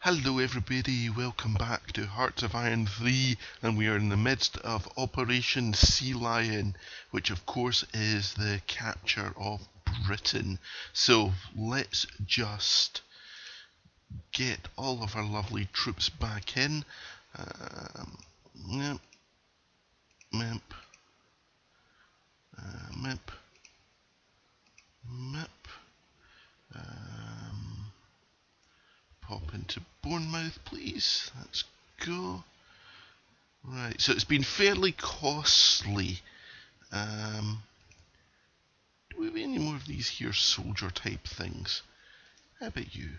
Hello everybody, welcome back to Hearts of Iron 3, and we are in the midst of Operation Sealion, which of course is the capture of Britain. So let's just get all of our lovely troops back in. Map, map, map, map. Pop into Bournemouth, please. Let's go. Right, so it's been fairly costly. Do we have any more of these here soldier type things? How about you?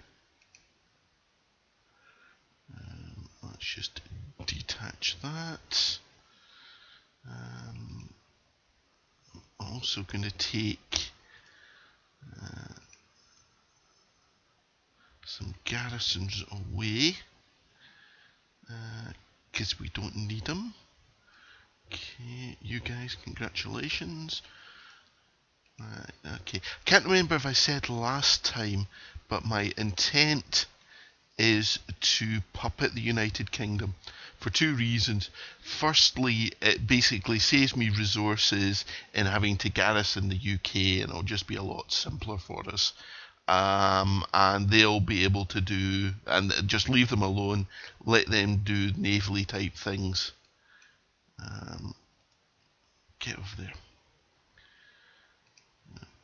Let's just detach that. I'm also going to take some garrisons away because we don't need them. Okay, you guys, congratulations. Right, okay, can't remember if I said last time, but my intent is to puppet the United Kingdom for two reasons. Firstly, it basically saves me resources in having to garrison the UK, and it'll just be a lot simpler for us. And they'll be able to do, and just leave them alone, let them do navally type things. Get over there.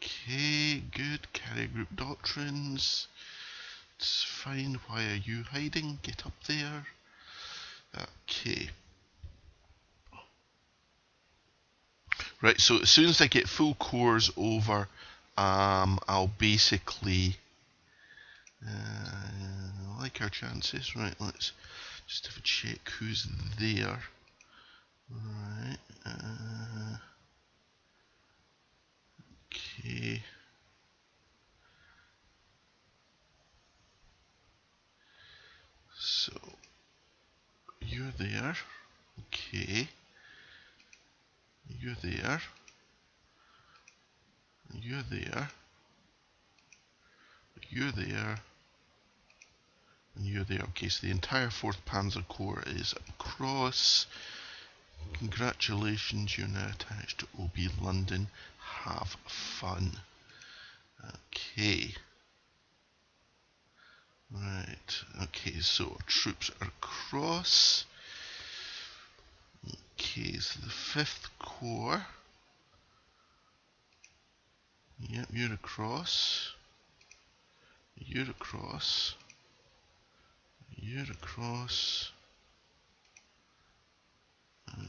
Okay, good. Carrier group doctrines. It's fine. Why are you hiding? Get up there. Okay. Right, so as soon as I get full cores over, I'll basically I like our chances. Right, let's just have a check who's there. Right. Okay. So you're there. Okay. You're there. You're there. You're there. And you're there. Okay, so the entire 4th Panzer Corps is across. Congratulations, you're now attached to OB London. Have fun. Okay. Right, okay, so our troops are across. Okay, so the 5th Corps. Yep, you're across. You're across. You're across.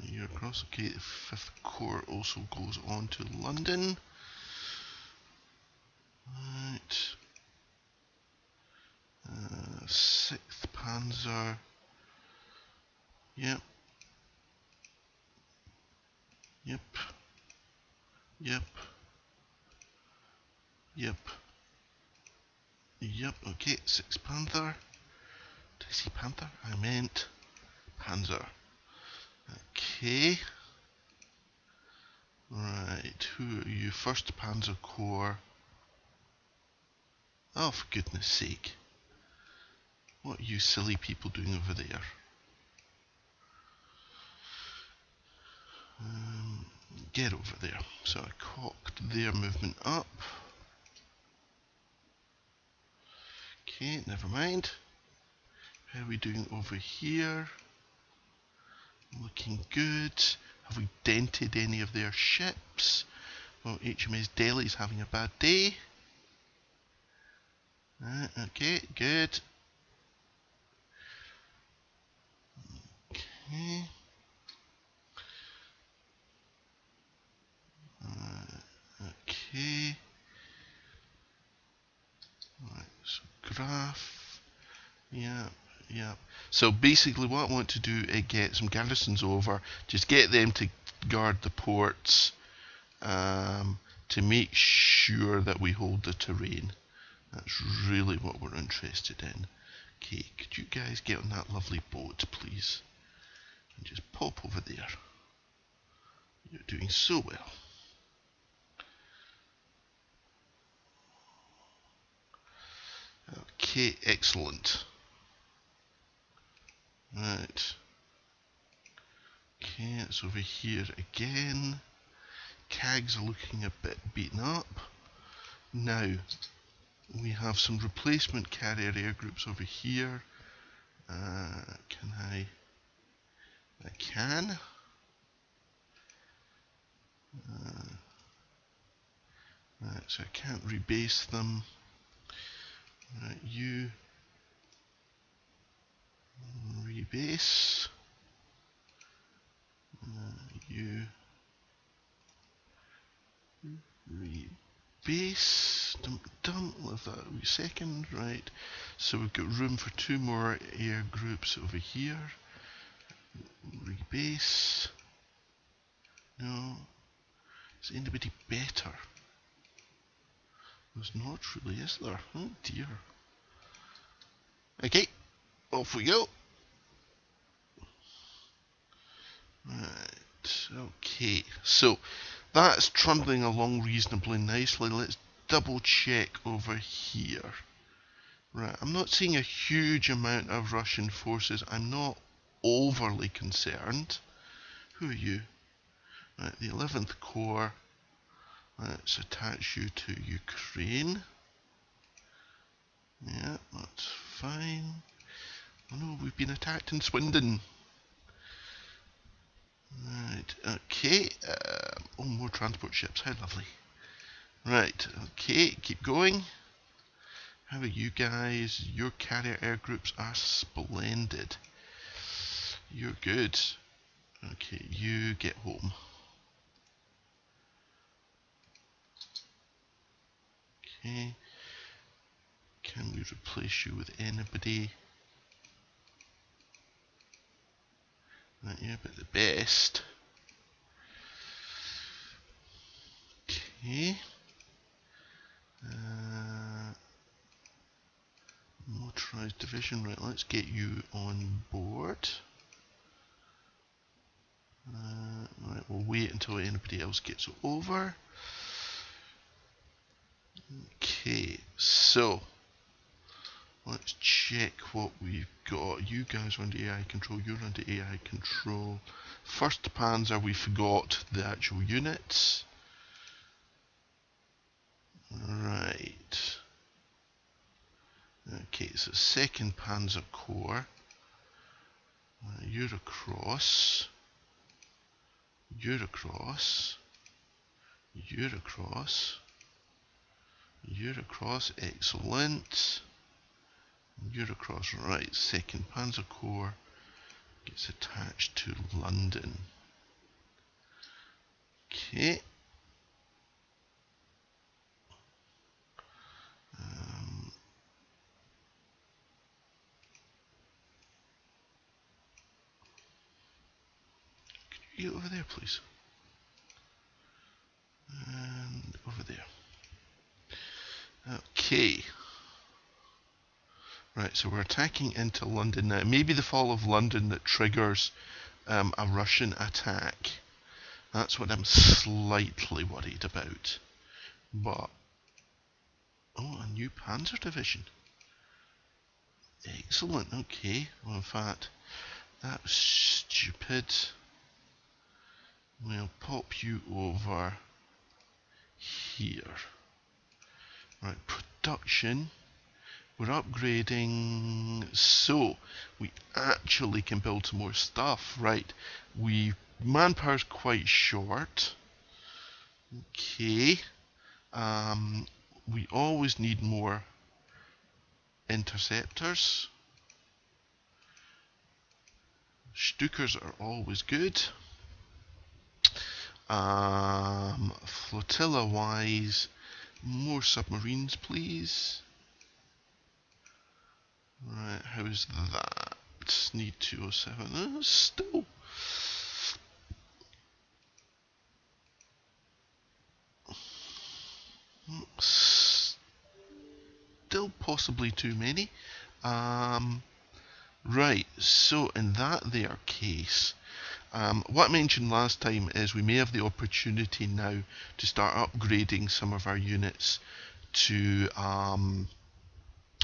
You're across. Okay, the 5th Corps also goes on to London. Right. 6th Panzer. Yep. Yep. Yep. Yep. Yep. Okay, 6th Panther. Did I see Panther? I meant Panzer. Okay. Right, who are you? 1st Panzer Corps. Oh, for goodness sake. What are you silly people doing over there? Get over there. So I cocked their movement up. Okay, never mind. How are we doing over here? Looking good. Have we dented any of their ships? Well, HMS Delhi's having a bad day. Okay, good. Okay. Okay. Right, so graph. Yeah, yeah. So basically what I want to do is get some garrisons over, just get them to guard the ports, to make sure that we hold the terrain. That's really what we're interested in. Okay, could you guys get on that lovely boat, please? And just pop over there. You're doing so well. Okay, excellent. Right. Okay, it's over here again. Cags are looking a bit beaten up. Now, we have some replacement carrier air groups over here. Can I? I can. Right, so I can't rebase them. Right, you rebase. You rebase. Leave that a wee second. Right, so we've got room for 2 more air groups over here. Rebase. No. Is anybody better? There's not really, is there? Oh dear. Okay, off we go. Right, okay. So, that's trundling along reasonably nicely. Let's double check over here. Right, I'm not seeing a huge amount of Russian forces. I'm not overly concerned. Who are you? Right, the 11th Corps. Let's attach you to Ukraine. Yeah, that's fine. Oh no, we've been attacked in Swindon. Right, okay. Oh, more transport ships. How lovely. Right, okay, keep going. How are you guys? Your carrier air groups are splendid. You're good. Okay, you get home. Okay. Can we replace you with anybody? Right, you're about the best. Okay. Motorized division. Right, let's get you on board. Right, we'll wait until anybody else gets over. Okay, so let's check what we've got. You guys are under AI control, you're under AI control. First Panzer, we forgot the actual units. Right. Okay, so second Panzer Corps. You're across. You're across. You're across. You're across, excellent. You're across, right, second Panzer Corps gets attached to London. Okay. Could you get over there, please? And over there. Okay. Right, so we're attacking into London now. Maybe the fall of London that triggers a Russian attack. That's what I'm slightly worried about. But, oh, a new Panzer Division. Excellent, okay. Well, in fact, that was stupid. We'll pop you over here. Right, production. We're upgrading, so we actually can build some more stuff. Right, manpower's quite short. Okay, we always need more interceptors. Stukas are always good. Flotilla wise, more submarines please. Right, how's that? Need 207. Still. Still possibly too many. Right, so in that there case, what I mentioned last time is we may have the opportunity now to start upgrading some of our units to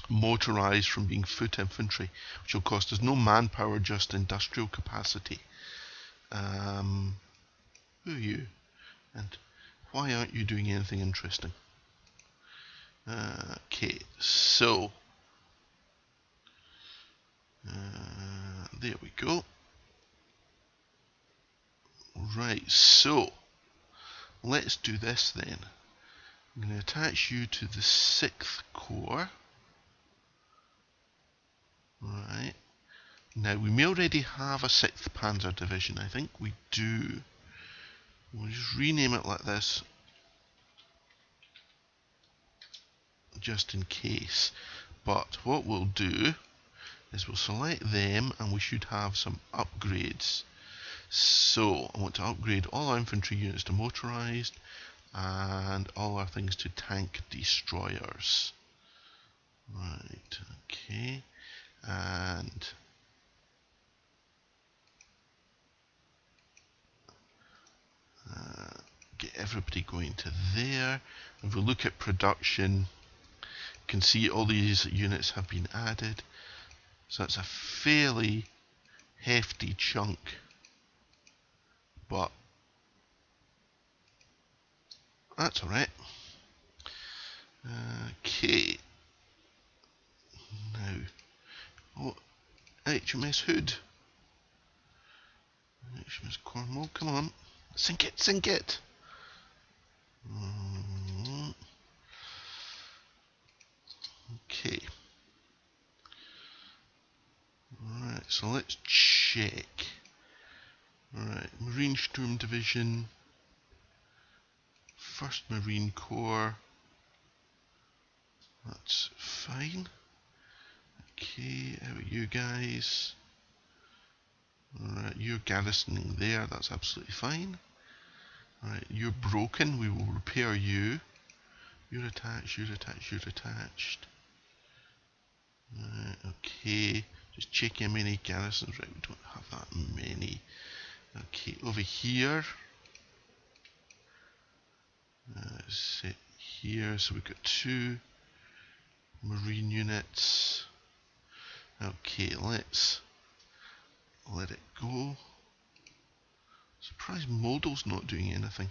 motorised from being foot infantry, which will cost us no manpower, just industrial capacity. Who are you? And why aren't you doing anything interesting? Okay, so there we go. Right, so let's do this then. I'm going to attach you to the 6th Corps. Right. Now, we may already have a 6th Panzer Division. I think we do. We'll just rename it like this, just in case. But what we'll do is we'll select them, and we should have some upgrades. So, I want to upgrade all our infantry units to motorised, and all our things to tank destroyers. Right, okay. And get everybody going to there. If we look at production, you can see all these units have been added. So that's a fairly hefty chunk, but that's alright. Okay. Now, oh, HMS Hood. HMS Cornwall, come on. Sink it, sink it! Okay. Right, so let's check. Right, Marine Storm Division, 1st Marine Corps. That's fine. Okay, how are you guys? Alright, you're garrisoning there, that's absolutely fine. Alright, you're broken, we will repair you. You're attached, you're attached, you're attached. Okay, just checking how many garrisons. Right, we don't have that many. Okay, over here. Sit here, so we've got 2 Marine units. Okay, let's let it go. Surprised Modal's not doing anything.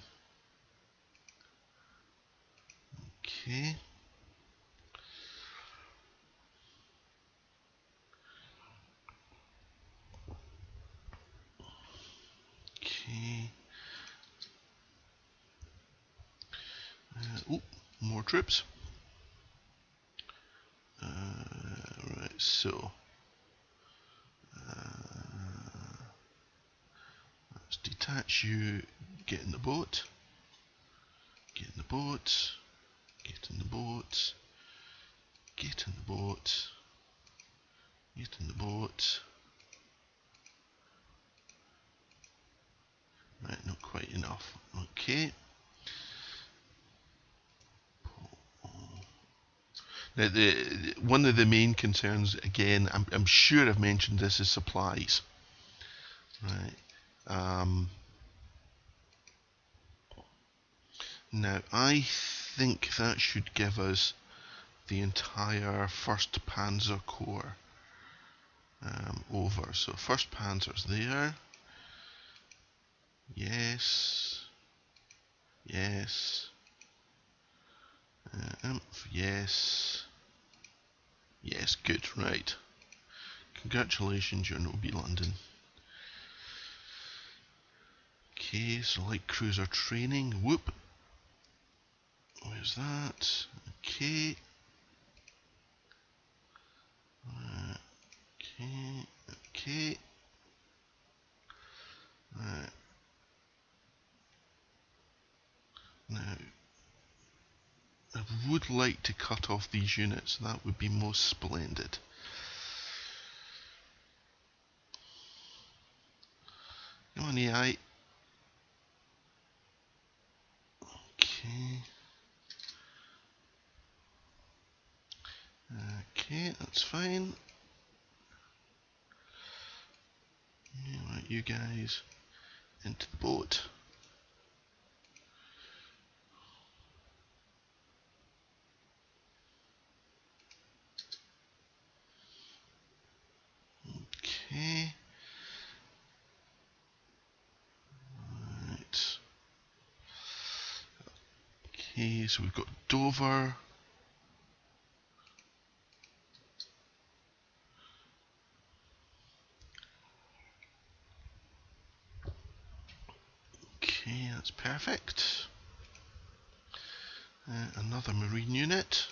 Okay. Okay. Oh, more troops. Right, so let's detach you, get in the boat, get in the boat, get in the boat, get in the boat, get in the boat. Right, not quite enough. Okay. Now, one of the main concerns, again, I'm sure I've mentioned this, is supplies. Right. Now, I think that should give us the entire 1st Panzer Corps over. So 1st Panzer's there. Yes. Yes. Yes. Yes, good, right. Congratulations, you're Nobi London. Okay, so light cruiser training. Whoop. Where's that? Okay. Okay. Okay. Right. Now, I would like to cut off these units. That would be most splendid. Come on, AI. Okay. Okay, that's fine. Right, you guys into the boat. Okay, so we've got Dover. Okay, that's perfect. Another marine unit.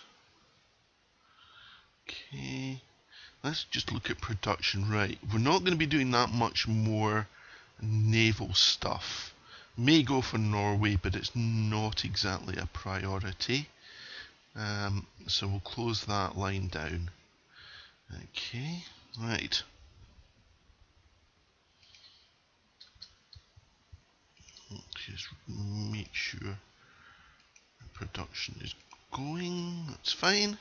Okay, let's just look at production. Right, we're not going to be doing that much more naval stuff. May go for Norway, but it's not exactly a priority. So we'll close that line down. Okay, right. Just make sure production is going. That's fine.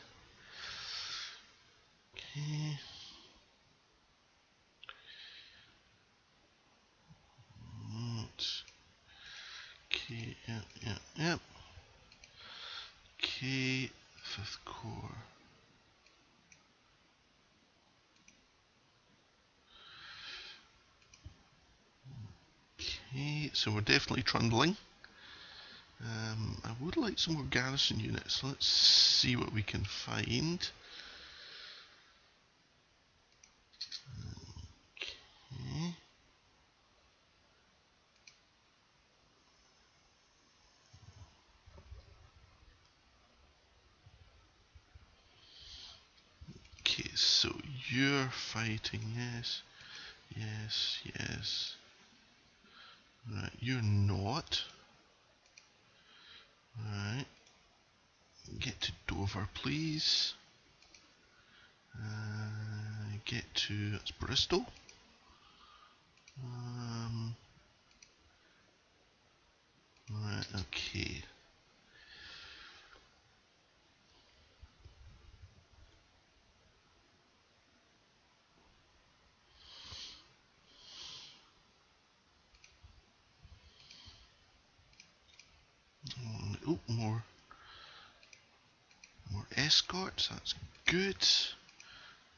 Okay. Okay, yep. Okay, fifth core. Okay, so we're definitely trundling. I would like some more garrison units. Let's see what we can find. Okay. Okay, so you're fighting, yes, yes, yes. Right, you're not. Right, get to Dover, please. Get to, that's Bristol. Right, okay. Oh, more escorts, that's good.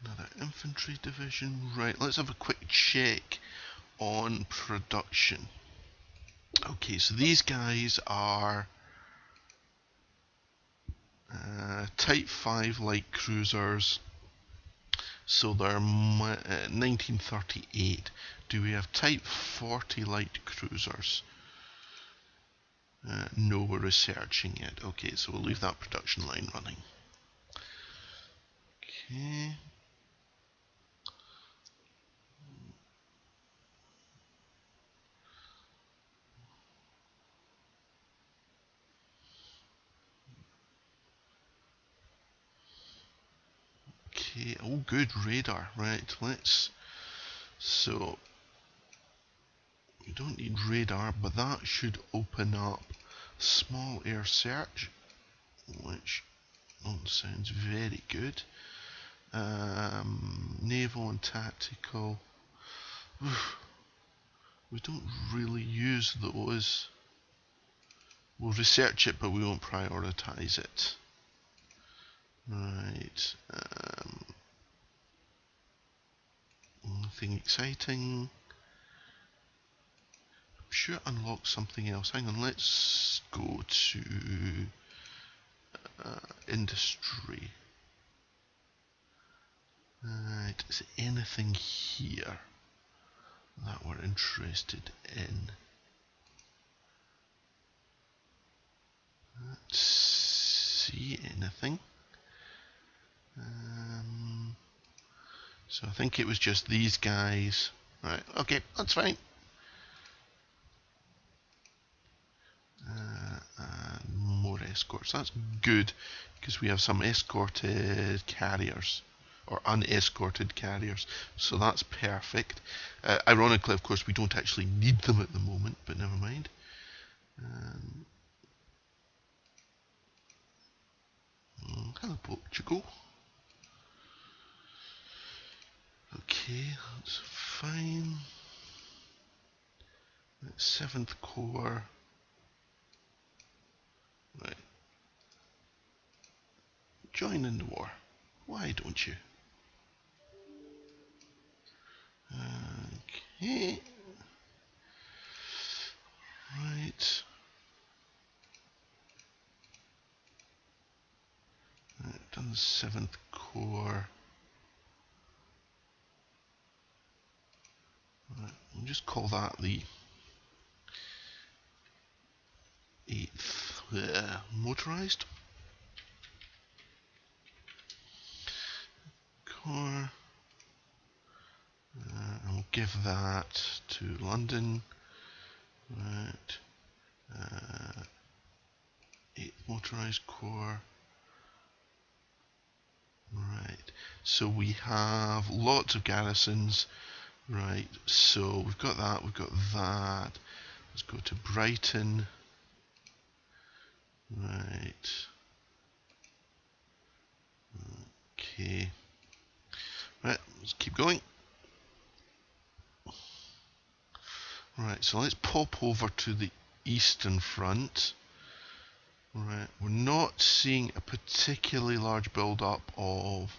Another infantry division. Right, let's have a quick check on production. Okay, so these guys are Type 5 light cruisers. So they're 1938. Do we have Type 40 light cruisers? No, we're researching it. Okay, so we'll leave that production line running. Okay. Okay, oh good, radar. Right, let's... So, we don't need radar, but that should open up small air search, which sounds very good. Naval and tactical. We don't really use those. We'll research it, but we won't prioritize it. Right. Nothing exciting. I'm sure it unlocks something else. Hang on, let's go to industry. Right, is there anything here that we're interested in? Let's see anything. So I think it was just these guys. Right, okay, that's fine. And more escorts. That's good, because we have some escorted carriers, or unescorted carriers. So that's perfect. Ironically, of course, we don't actually need them at the moment, but never mind. Hello, Portugal. Okay, that's fine. That's 7th Corps. Right. Join in the war. Why don't you? Okay. Right. 7th Corps. Right, we'll just call that the 8th Motorized Corps. And we'll give that to London. Right. 8th Motorized Corps. Right. So we have lots of garrisons. Right. So we've got that. We've got that. Let's go to Brighton. Right. Okay. Right. Let's keep going. Right. So let's pop over to the Eastern Front. Right. We're not seeing a particularly large build-up of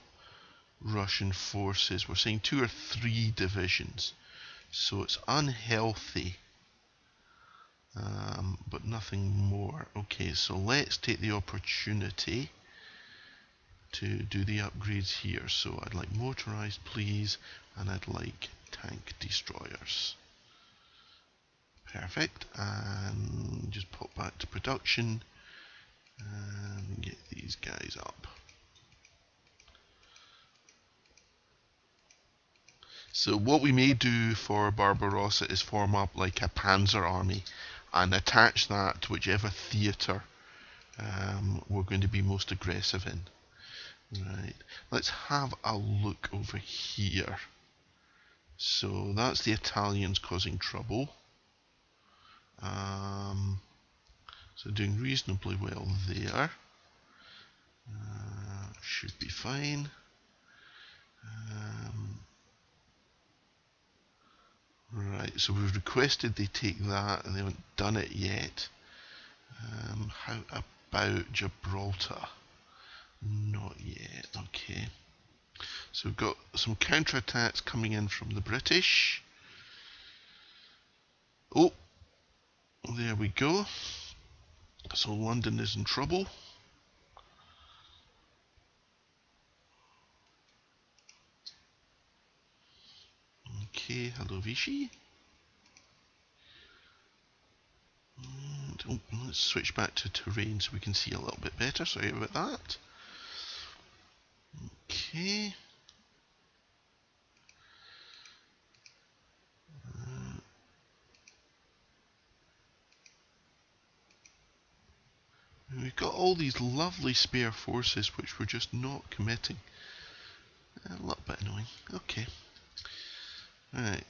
Russian forces. We're seeing 2 or 3 divisions. So it's unhealthy. But nothing more. Okay, so let's take the opportunity to do the upgrades here. So I'd like motorized, please, and I'd like tank destroyers. Perfect. And just pop back to production and get these guys up. So what we may do for Barbarossa is form up like a panzer army and attach that to whichever theatre we're going to be most aggressive in. Right, let's have a look over here. So that's the Italians causing trouble. So doing reasonably well there. Should be fine. Right, so we've requested they take that and they haven't done it yet. How about Gibraltar? Not yet, okay. So we've got some counterattacks coming in from the British. Oh, there we go. So London is in trouble. Okay, hello Vichy. And, oh, let's switch back to terrain so we can see a little bit better. Sorry about that. Okay. We've got all these lovely spare forces which we're just not committing. A little bit annoying. Okay. Right.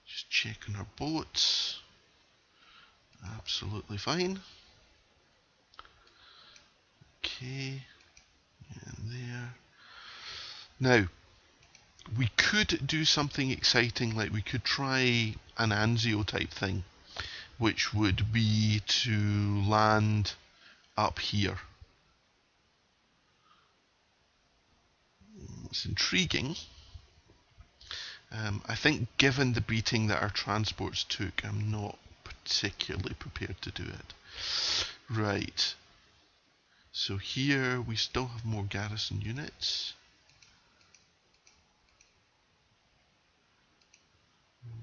Just checking our boats. Absolutely fine. Okay. And there. Now, we could do something exciting, like we could try an Anzio type thing, which would be to land up here. It's intriguing. I think given the beating that our transports took, I'm not particularly prepared to do it. Right. So here we still have more garrison units.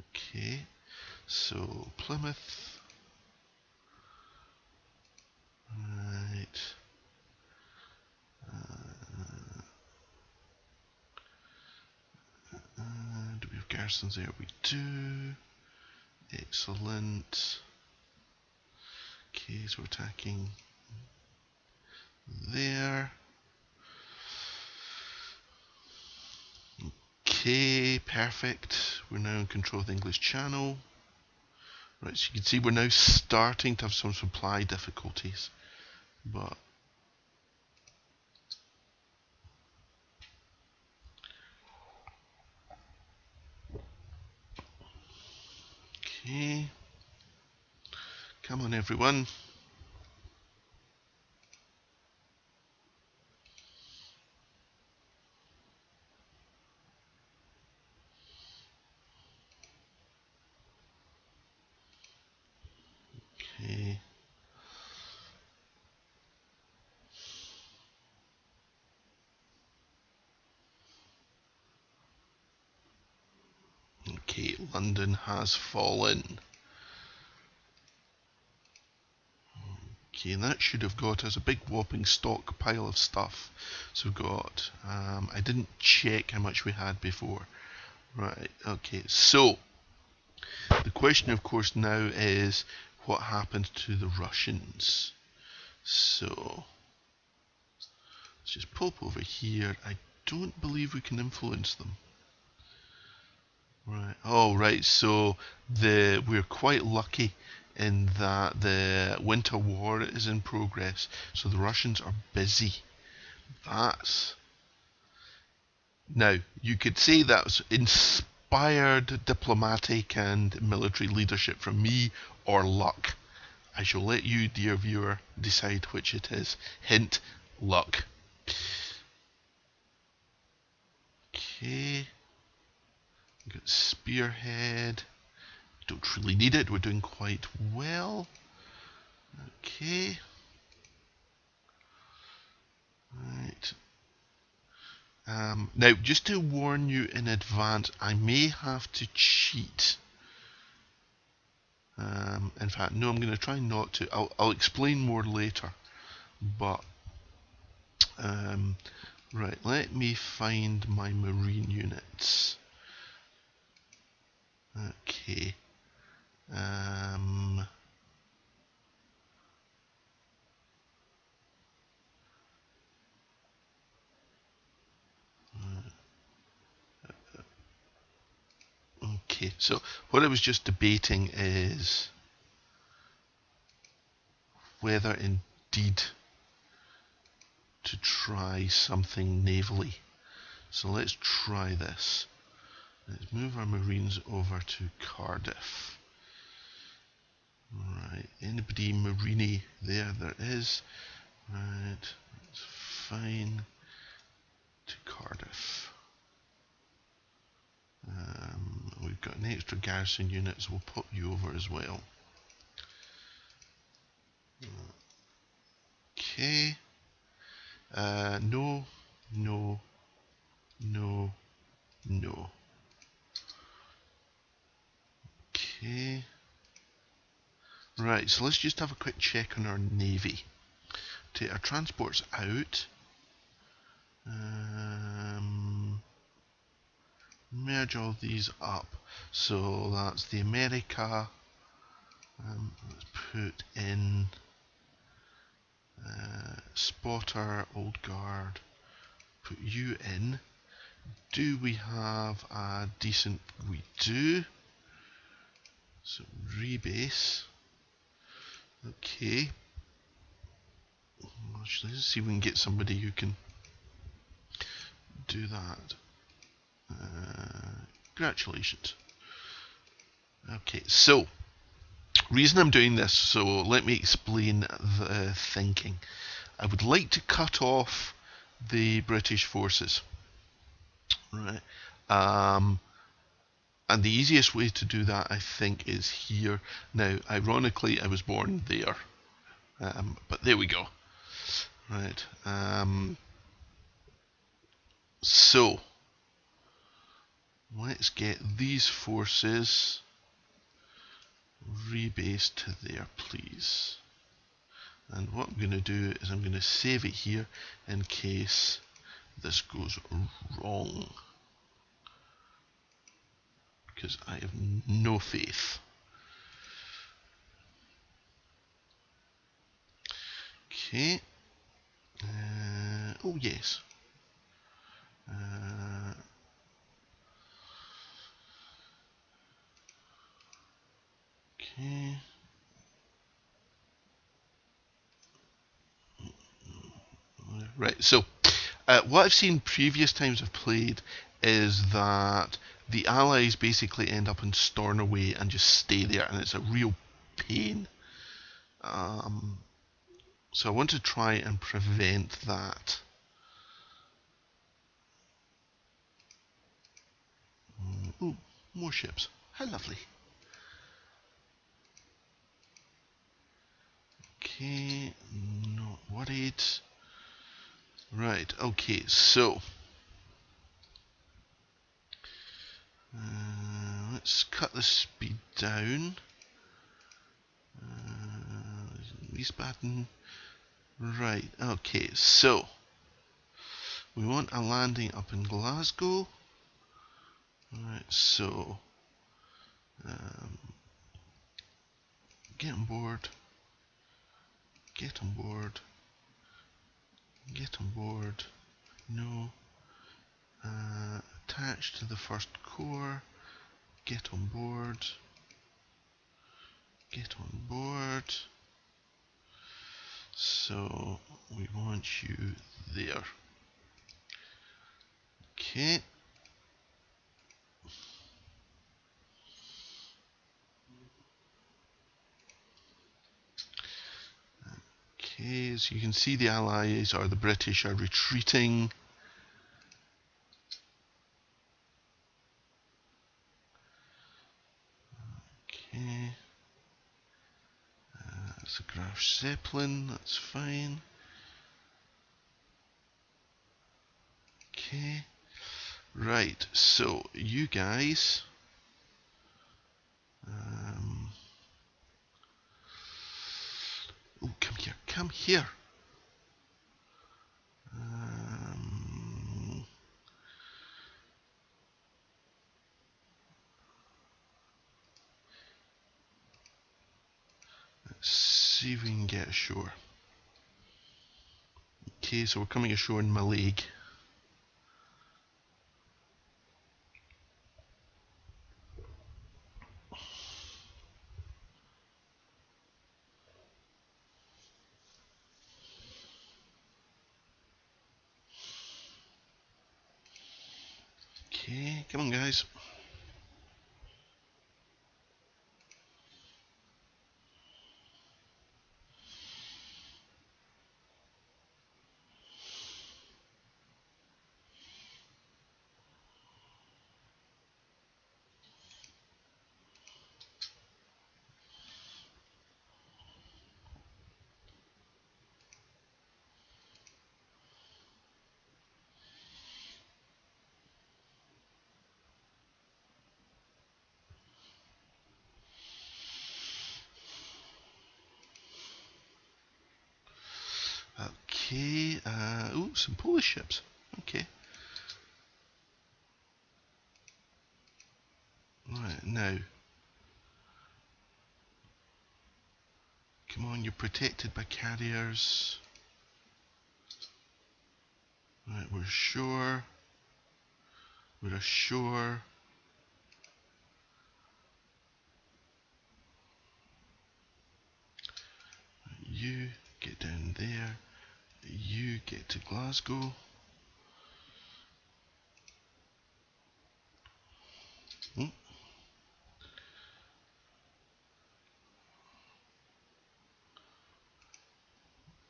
Okay. So Plymouth. Right. Do we have garrisons there? We do. Excellent. Okay, so we're attacking there. Okay, perfect. We're now in control of the English Channel. Right, so you can see we're now starting to have some supply difficulties. But okay. Come on everyone. Okay. Okay, London has fallen. Okay, and that should have got us a big whopping stockpile of stuff. So we've got, I didn't check how much we had before. Right, okay, so the question of course now is what happened to the Russians? So let's just pop over here. I don't believe we can influence them. Right. Oh, right. So we're quite lucky in that the Winter War is in progress. So the Russians are busy. That's now you could say that's inspired diplomatic and military leadership from me or luck. I shall let you, dear viewer, decide which it is. Hint: luck. Okay. Got spearhead. Don't really need it. We're doing quite well. Okay. Right. Now, just to warn you in advance, I may have to cheat. In fact, no, I'm going to try not to. I'll explain more later. But, right, let me find my marine units. Okay. Okay, so what I was just debating is whether indeed to try something navally. So let's try this. Let's move our Marines over to Cardiff. Right, anybody Marini there? There is. Right, that's fine. To Cardiff. We've got an extra garrison unit, so we'll put you over as well. Okay. No, no, no, no. Okay. Right, so let's just have a quick check on our navy. Take our transports out. Merge all these up. So that's the America. Let's put in spotter, old guard. Put you in. Do we have a decent? We do. So rebase. Okay. Actually, let's see if we can get somebody who can do that. Congratulations. Okay, so reason I'm doing this, so let me explain the thinking. I would like to cut off the British forces, right? And the easiest way to do that, I think, is here. Now, ironically, I was born there, but there we go. Right. So let's get these forces rebased to there, please. And what I'm going to do is I'm going to save it here in case this goes wrong, because I have no faith. Okay. Oh yes. Okay. Right, so what I've seen previous times I've played is that the allies basically end up in Stornoway and just stay there, and it's a real pain. So I want to try and prevent that. Ooh, more ships. How lovely. Okay, not worried. Right, okay, so let's cut the speed down. Release button. Right, okay, so we want a landing up in Glasgow. Right, so get on board, get on board, get on board. No. Attach to the first core. Get on board. Get on board. So we want you there. Okay. Okay, as you can see, the Allies or the British are retreating. Okay. That's a Graf Zeppelin, that's fine. Okay. Right, so you guys oh, come here, come here. Let's see if we can get ashore. Okay, so we're coming ashore in Mallaig. Okay, come on guys. Okay, ooh, some Polish ships. Okay. Right, now. Come on, you're protected by carriers. Right, we're ashore. We're ashore. You get down there. You get to Glasgow. Oh.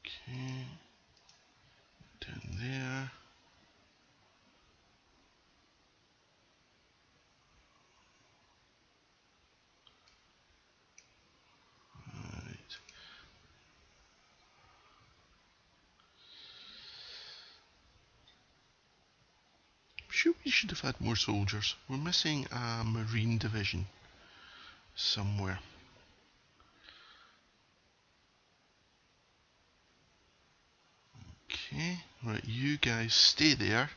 Okay. Down there. Right. Sure, we should have had more soldiers. We're missing a marine division somewhere. Okay, right, you guys stay there.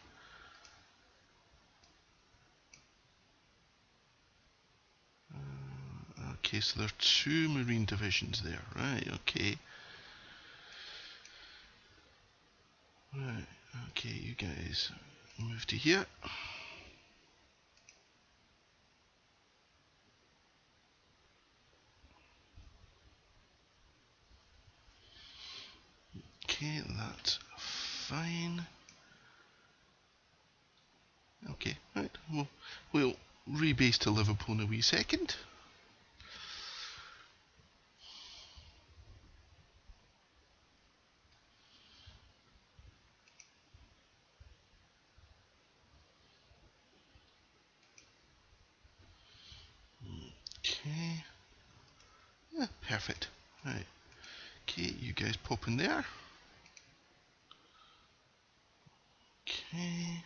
Okay, so there are two marine divisions there. Right, okay. Right, okay, you guys move to here. Okay, that's fine. Okay, right, we'll rebase to Liverpool in a wee second. Okay. Yeah, perfect. Right. Okay, you guys pop in there. Okay.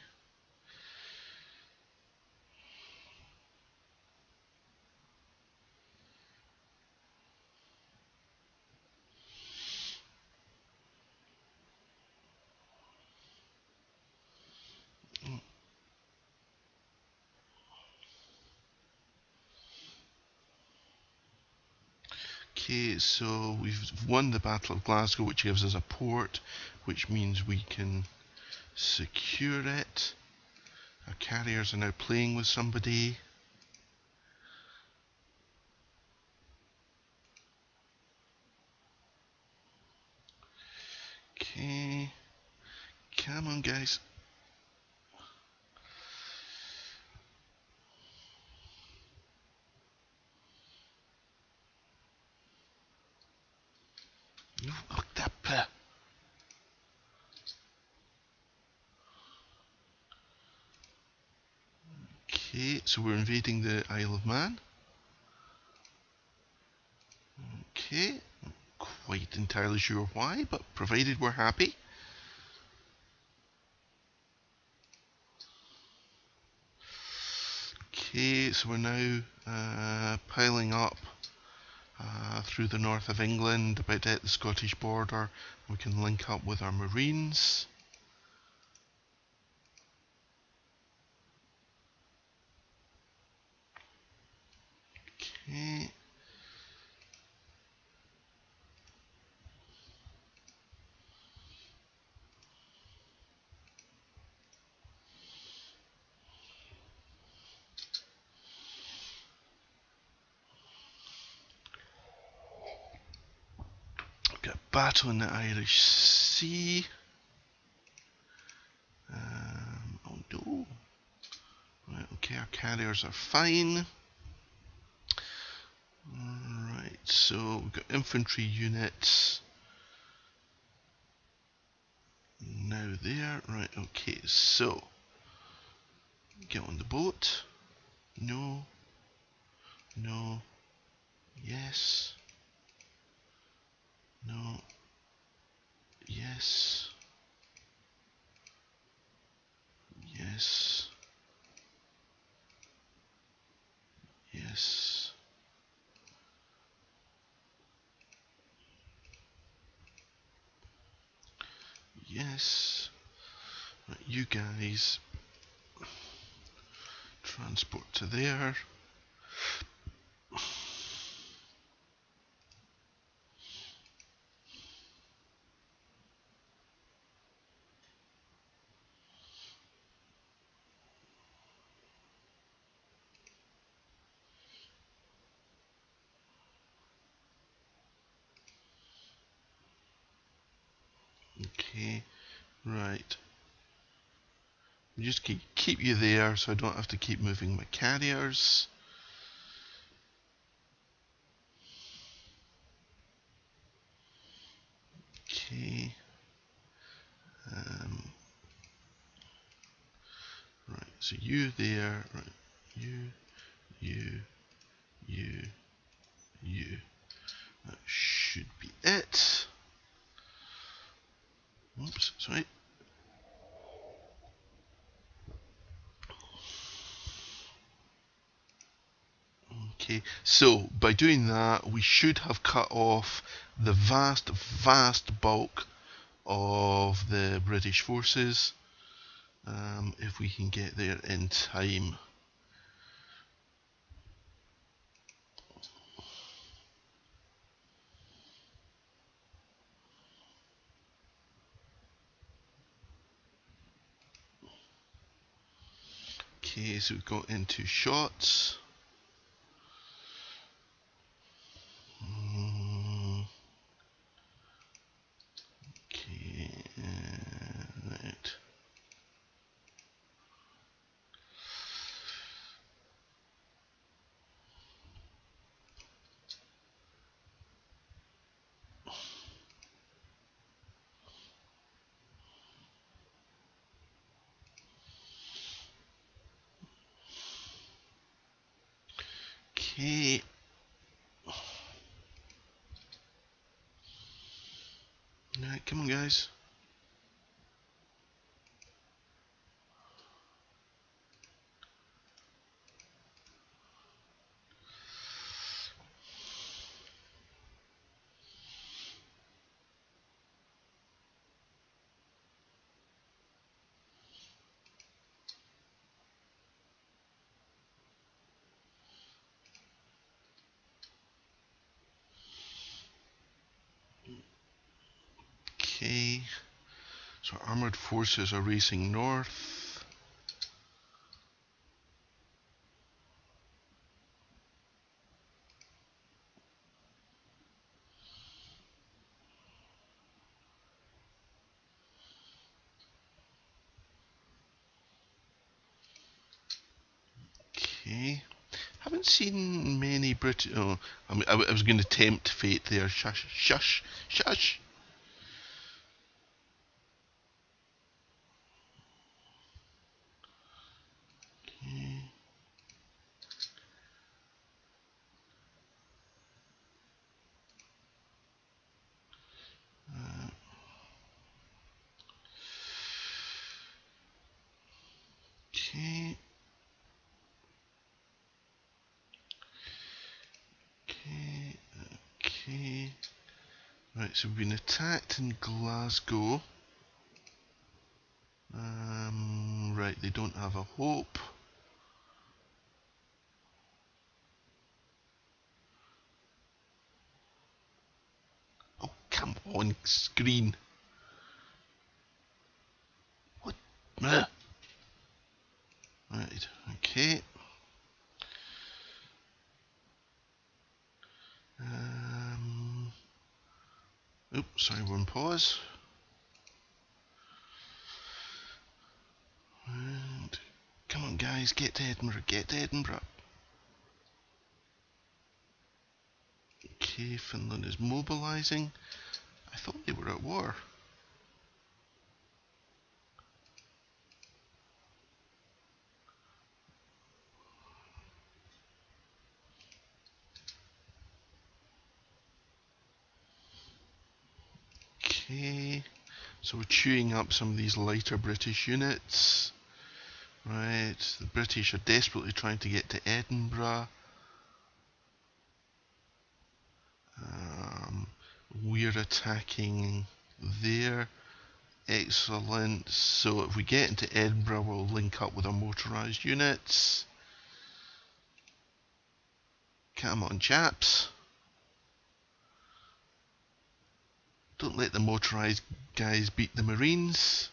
Okay, so we've won the Battle of Glasgow, which gives us a port, which means we can secure it. Our carriers are now playing with somebody. Okay, come on guys. No, look up. Okay, so we're invading the Isle of Man. Okay, not quite entirely sure why, but provided we're happy. Okay, so we're now piling up through the north of England, about at the Scottish border. We can link up with our Marines. Okay. We've got a battle in the Irish Sea. Oh no. Right, okay, our carriers are fine. Right, so we've got infantry units now there. Right, okay, so get on the boat. No. No. Yes. No. Yes. Yes. Yes. Yes. Right, you guys transport to there. Okay, right. Just keep you there so I don't have to keep moving my carriers. Okay. Right, so you there, right, you, you, you. That should be it. Oops, sorry. Okay, so by doing that, we should have cut off the vast bulk of the British forces, if we can get there in time. Okay, so we've got into shots. Okay, right. Okay. Alright, come on guys. Okay. So armored forces are racing north. Okay. Haven't seen many British. Oh, I was going to tempt fate there. Shush, shush, shush. Okay. Okay. Okay. Okay. Right, so we've been attacked in Glasgow. Right, they don't have a hope. Oh, come on, screen. What? Right, okay. Oops, sorry, we're on pause. And come on, guys, get to Edinburgh, get to Edinburgh. Okay, Finland is mobilising. I thought they were at war. Okay, so we're chewing up some of these lighter British units. Right, the British are desperately trying to get to Edinburgh. We're attacking there. Excellent. So if we get into Edinburgh, we'll link up with our motorised units. Come on, chaps. Don't let the motorised guys beat the Marines.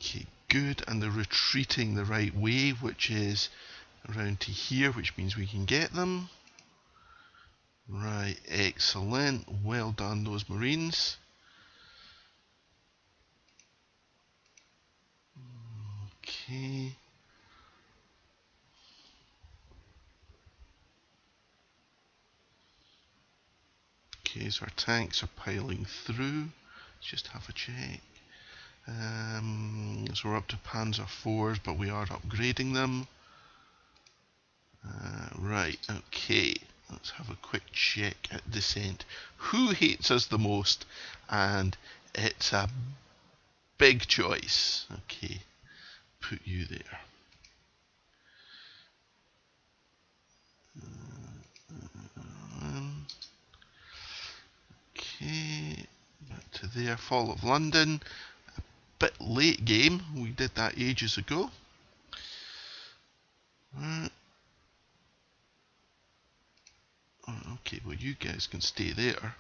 Okay, good. And they're retreating the right way, which is around to here, which means we can get them. Right, excellent. Well done, those Marines. Okay. Okay, so our tanks are piling through. Let's just have a check. So we're up to Panzer IVs, but we are upgrading them. Right, okay. Let's have a quick check at descent. Who hates us the most? And it's a big choice. Okay, put you there. Okay, back to there. Fall of London. A bit late game. We did that ages ago. Okay, well you guys can stay there.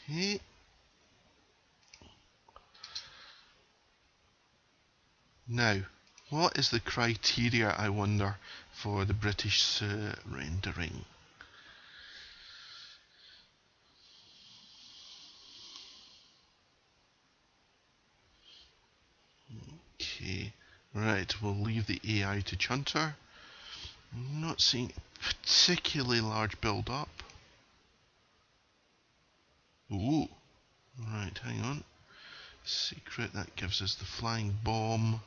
Okay. Now, what is the criteria, I wonder, for the British surrendering? Okay, right, we'll leave the AI to Chunter. I'm not seeing a particularly large build-up. Ooh, right, hang on. Secret, that gives us the flying bomb.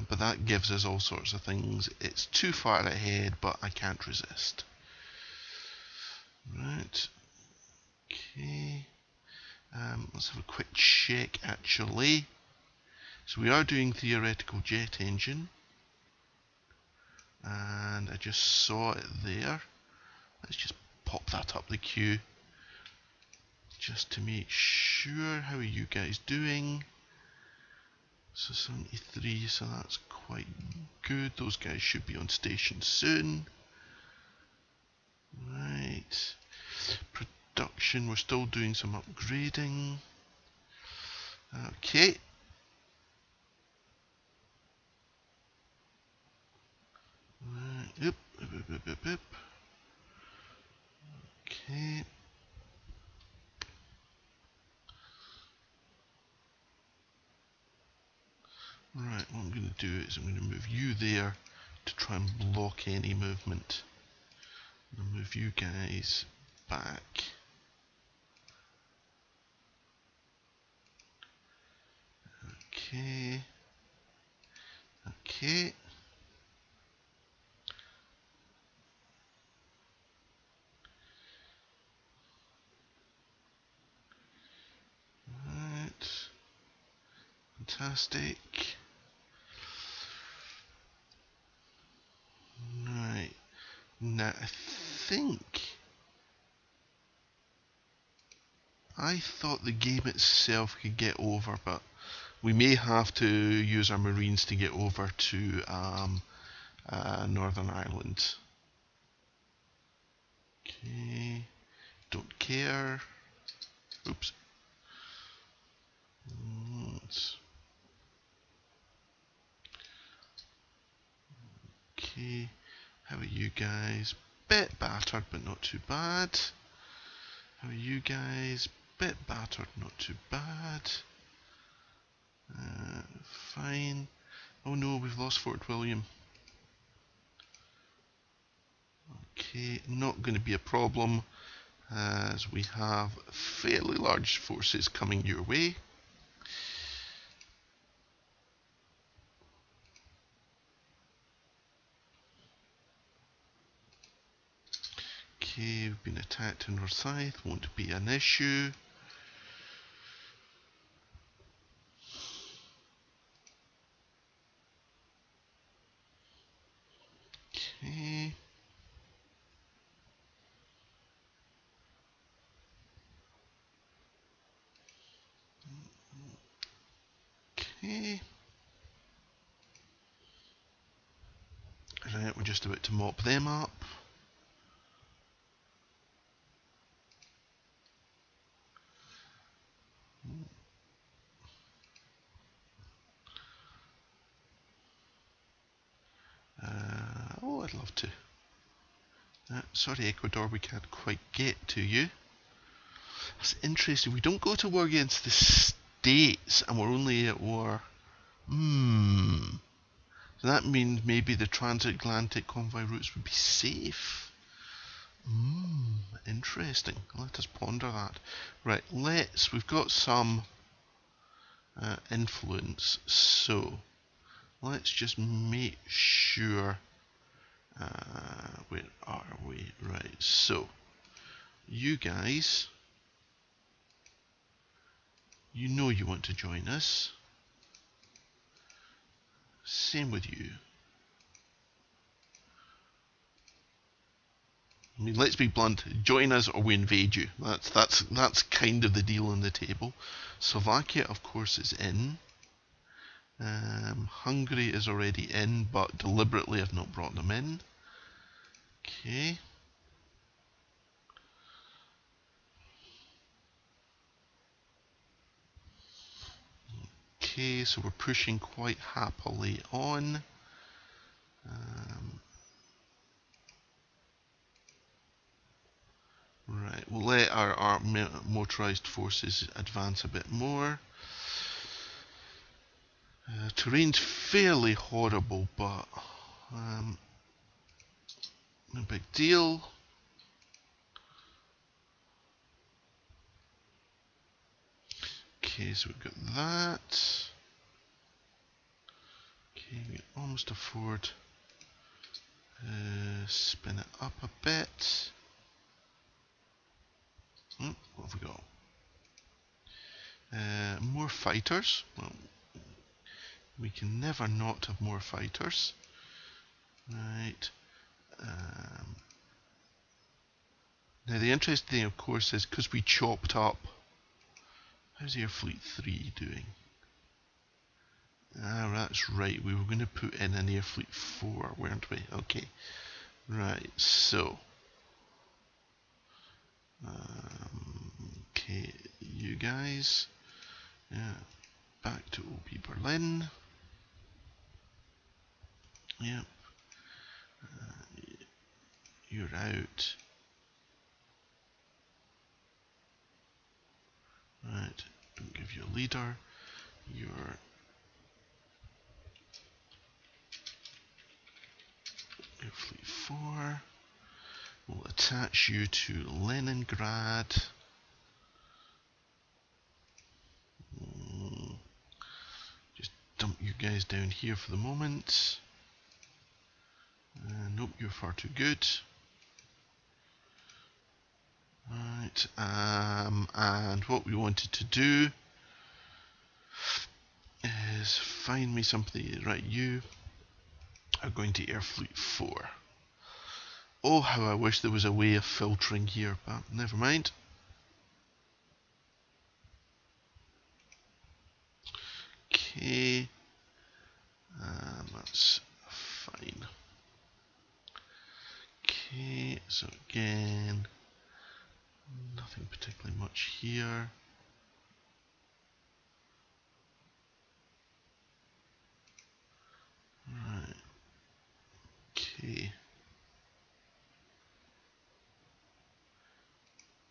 But that gives us all sorts of things. It's too far ahead, but I can't resist. Right. Okay. Let's have a quick check actually. So we are doing theoretical jet engine, and I just saw it there. Let's just pop that up the queue just to make sure. How are you guys doing? So 73, so that's quite good. Those guys should be on station soon. Right. Production, we're still doing some upgrading. Okay. Right. Oop, oop, oop, oop, oop. Okay. Right, what I'm going to do is I'm going to move you there to try and block any movement. I'll move you guys back. Okay. Okay. Right. Fantastic. Right. Now I thought the game itself could get over, but we may have to use our Marines to get over to Northern Ireland. Okay. Don't care. Oops. Okay. How are you guys? Bit battered, but not too bad. How are you guys? Bit battered, not too bad. Fine. Oh no, we've lost Fort William. Okay, not going to be a problem, as we have fairly large forces coming your way. Okay, we've been attacked in Rosyth, won't be an issue. Okay. Okay. Right, we're just about to mop them up. Oh, I'd love to. Sorry, Ecuador, we can't quite get to you. That's interesting. We don't go to war against the States, and we're only at war. So that means maybe the transatlantic convoy routes would be safe. Interesting. Let us ponder that. Right, we've got some influence, so let's just make sure. Where are we? Right, so you guys, you know you want to join us. Same with you. I mean, let's be blunt. Join us or we invade you. That's kind of the deal on the table. Slovakia, of course, is in. Hungary is already in, but deliberately I've not brought them in. Okay. Okay, so we're pushing quite happily on. Right, we'll let our motorized forces advance a bit more. Terrain's fairly horrible, but no big deal. Okay, so we've got that. Okay, we can almost afford spin it up a bit. What have we got? More fighters. Well, We can never not have more fighters. Right. Now the interesting thing, of course, is because we chopped up. How's Air Fleet 3 doing? Ah, that's right. We were going to put in an Air Fleet 4, weren't we? Okay. Right. So. Okay, you guys. Yeah. Back to OB Berlin. Yep. You're out. Right. Don't give you a leader. You're Air Fleet 4. We'll attach you to Leningrad. Just dump you guys down here for the moment. Nope, you're far too good. Right, and what we wanted to do is find me something. Right, you are going to Air Fleet 4. Oh, how I wish there was a way of filtering here, but never mind. Okay, that's fine. Okay, so again, nothing particularly much here. Right. Okay.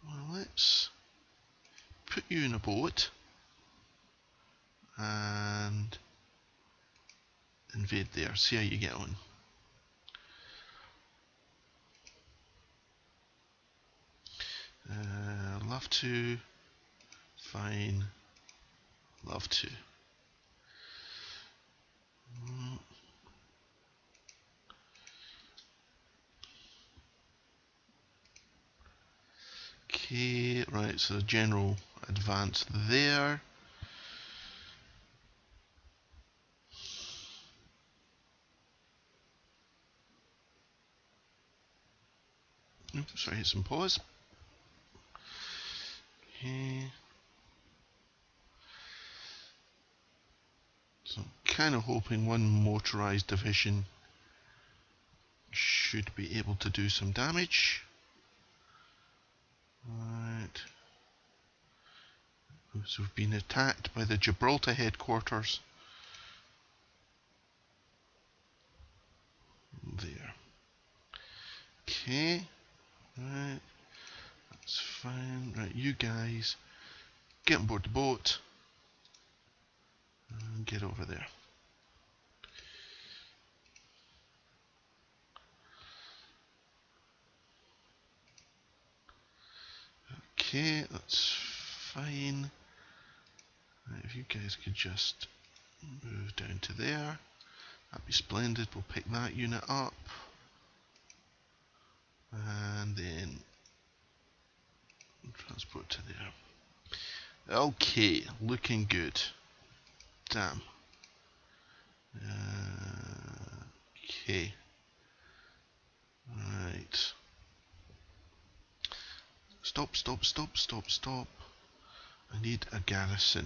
Well, let's put you in a boat and invade there. See how you get on. Love to. Fine. Love to. Okay, right, so the general advance there. Oops, sorry, hit some pause. Okay. So I'm kind of hoping one motorized division should be able to do some damage. Right. So we've been attacked by the Gibraltar headquarters. There. Okay. Right. That's fine. Right, you guys get on board the boat and get over there. Okay, that's fine. Right, if you guys could just move down to there, that'd be splendid. We'll pick that unit up. And then transport to there. Okay, looking good. Damn. Okay. Right. Stop, stop, stop, stop, stop. I need a garrison.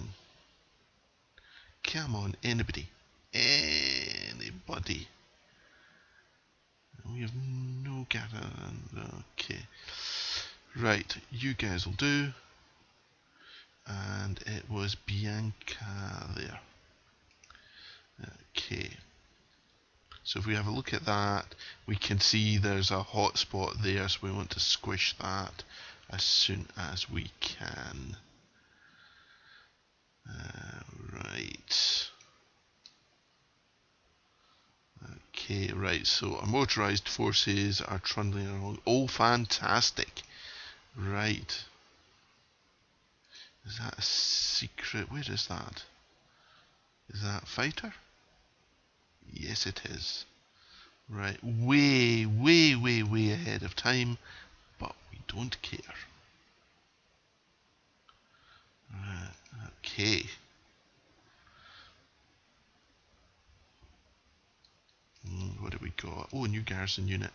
Come on, anybody. Anybody. We have no garrison. Okay. Right, you guys will do. And it was Bianca there. Okay. So if we have a look at that, we can see there's a hotspot there, so we want to squish that as soon as we can. Right. Okay, right, so our motorized forces are trundling along. Oh, fantastic. Right. Is that a secret? Where is that? Is that fighter? Yes, it is. Right, way, way, way, way ahead of time, but we don't care. Right, okay. what do we got? Oh, a new garrison unit.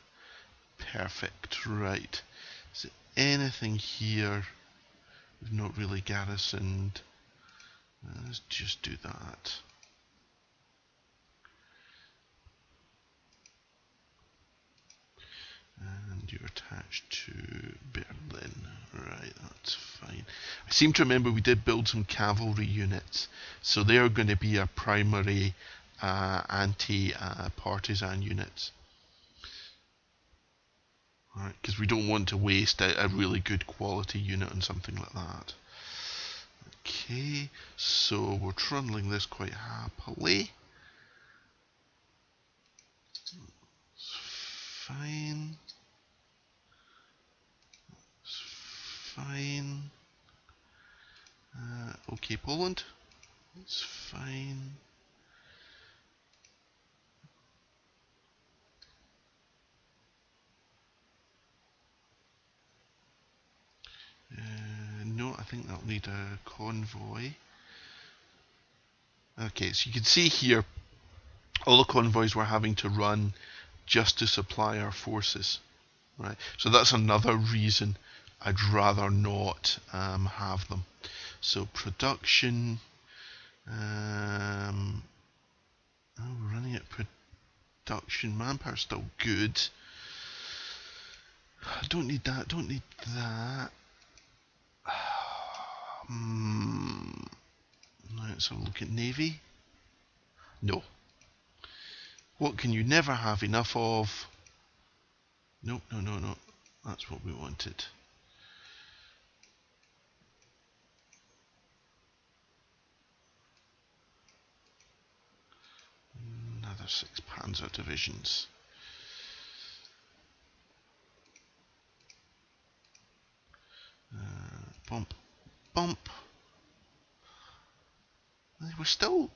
Perfect. Right. Is there anything here we've not really garrisoned? Let's just do that. And you're attached to Berlin. Right, that's fine. I seem to remember we did build some cavalry units, so they're going to be our primary anti-partisan units. Right, because we don't want to waste a really good quality unit on something like that. Okay, so we're trundling this quite happily. It's fine. It's fine. Okay, Poland. It's fine. No, I think that'll need a convoy. Okay, so you can see here all the convoys we're having to run just to supply our forces. Right, so that's another reason I'd rather not have them. So production. Oh, we're running at production. Manpower's still good. I don't need that. Don't need that. Let's have a look at Navy. No. What can you never have enough of? No, no, no, no. That's what we wanted. Another 6 Panzer divisions. Bump, bump. We're still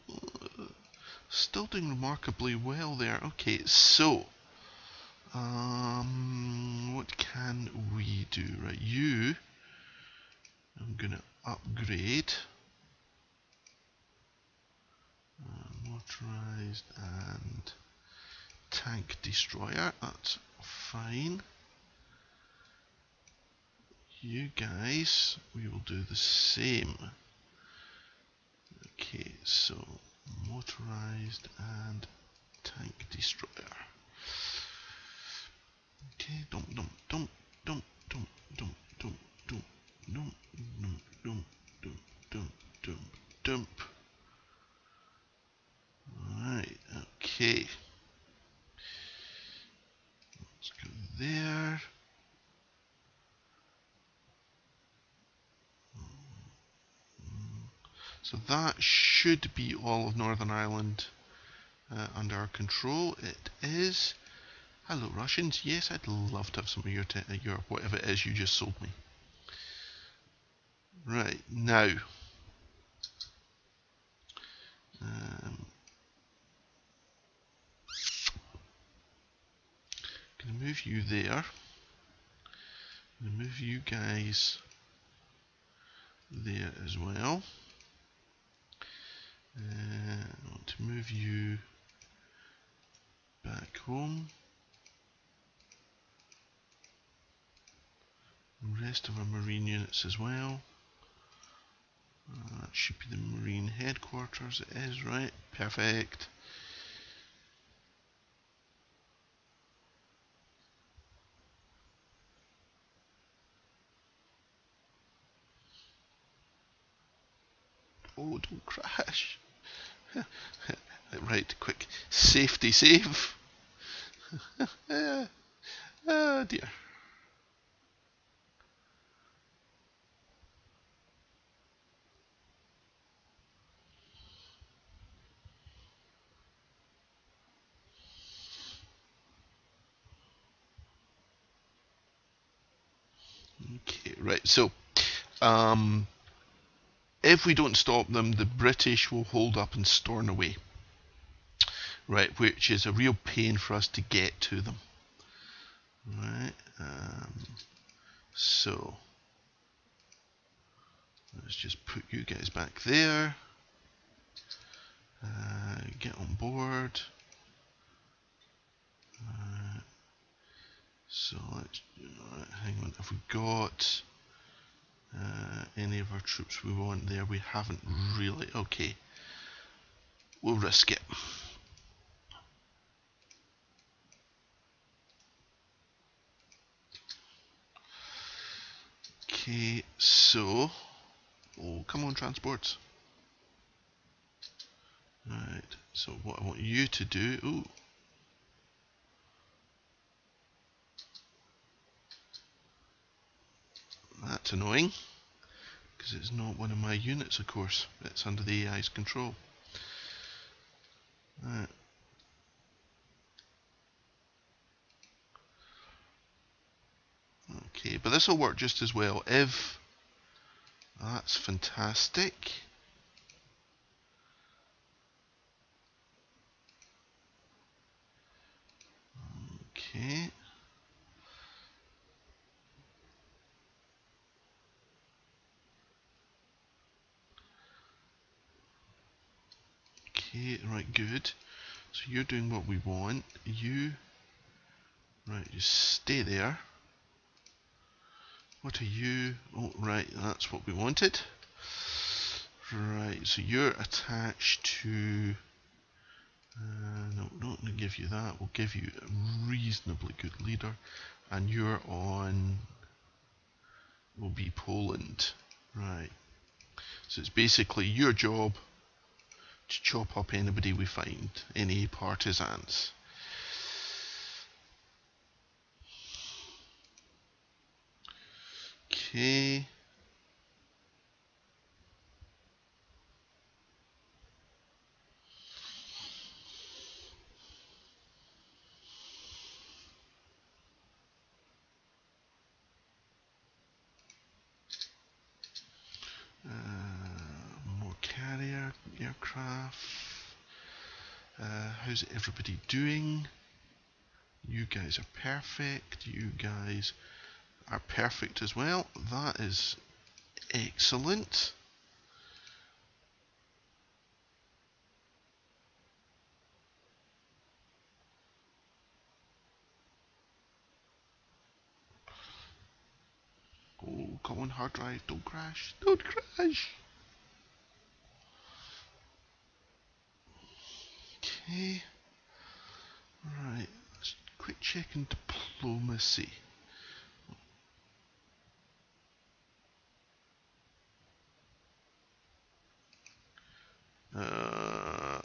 doing remarkably well there. Okay, so what can we do? Right, you. I'm gonna upgrade. Motorized and tank destroyer. That's fine. You guys, we will do the same. Okay, so motorized and tank destroyer. Okay, dump, dump, dump, dump, dump, dump, dump, dump, dump, dump, dump, dump, dump, dump, dump. Alright, okay. Let's go there. So that should be all of Northern Ireland under our control. It is. Hello Russians, yes, I'd love to have some of your whatever it is you just sold me. Right, now. Gonna move you there. Gonna move you guys there as well. I want to move you back home. The rest of our marine units as well. That should be the marine headquarters. It is, right? Perfect. Oh, don't crash. Right, quick. Safety save. Oh dear. Okay, right, so if we don't stop them, the British will hold up and storm away. Right, which is a real pain for us to get to them. Right, so let's just put you guys back there. Get on board. So let's hang on. Have we got any of our troops we want there? We haven't really. Okay, we'll risk it. Okay, so come on, transports. Right. So what I want you to do. Ooh. That's annoying, because it's not one of my units, of course. It's under the AI's control. Right. Okay, but this will work just as well if... That's fantastic. Okay. Okay, right, good. So you're doing what we want. You... Right, just stay there. What are you? Oh, right, that's what we wanted. Right, so you're attached to... no, we don't give you that. We'll give you a reasonably good leader. And you're on... will be Poland. Right. So it's basically your job to chop up anybody we find, any partisans. Okay. More carrier aircraft. How's everybody doing? You guys are perfect. You guys are perfect as well. That is excellent. Oh, come on, hard drive. Don't crash. Don't crash. Okay. Right. Let's quick check in diplomacy.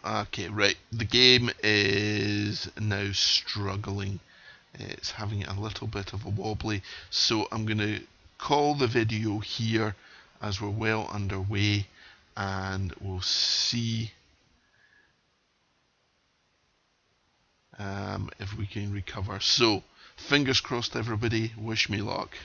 Okay, right. The game is now struggling. It's having a little bit of a wobbly. So I'm going to call the video here as we're well underway, and we'll see if we can recover. So, fingers crossed everybody. Wish me luck.